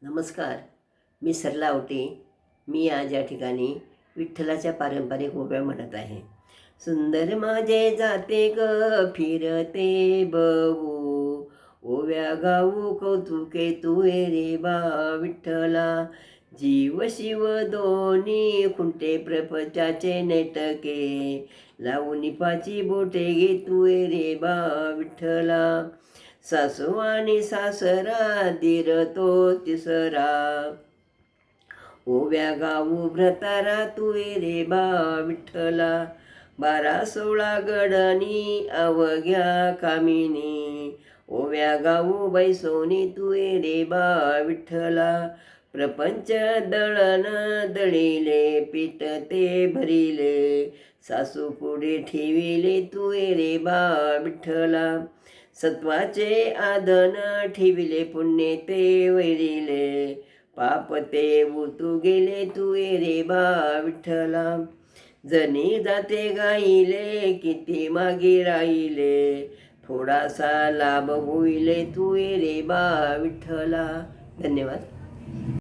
नमस्कार. मी सरला आवटे. मी आज या ठिकाणी विठ्ठलाच्या पारंपरिक ओव्या म्हणत आहे. सुंदर माझे जाते ग फिरते बहू, ओव्या गाऊ कौतुके तुये रे बा विठ्ठला. जीव शिव दोन्ही खुंटे प्रपंचाचे नेटके, लावून पाची बोटे घे तुये रे बा विठ्ठला. सासू आणि सासरा दीर तो तिसरा, ओव्या गाऊ भ्रतारा तुये रे बा विठ्ठला. 12-16 गडणी अवघ्या कामिनी, ओव्या गाऊ बैसोनी तुये रे बा विठ्ठला. प्रपंच दळण दळिले पीठ ते भरिले, सासू पुढे ठेविले तुये रे बा विठ्ठला. सत्वाचे आदन ठेविले पुण्य ते वैरिले, पाप ते उतू गेले तुये रे बा विठ्ठला. जनी जाते गाईले किती मागे राहिले, थोडासा लाभ होईले तुये रे बा विठ्ठला. धन्यवाद.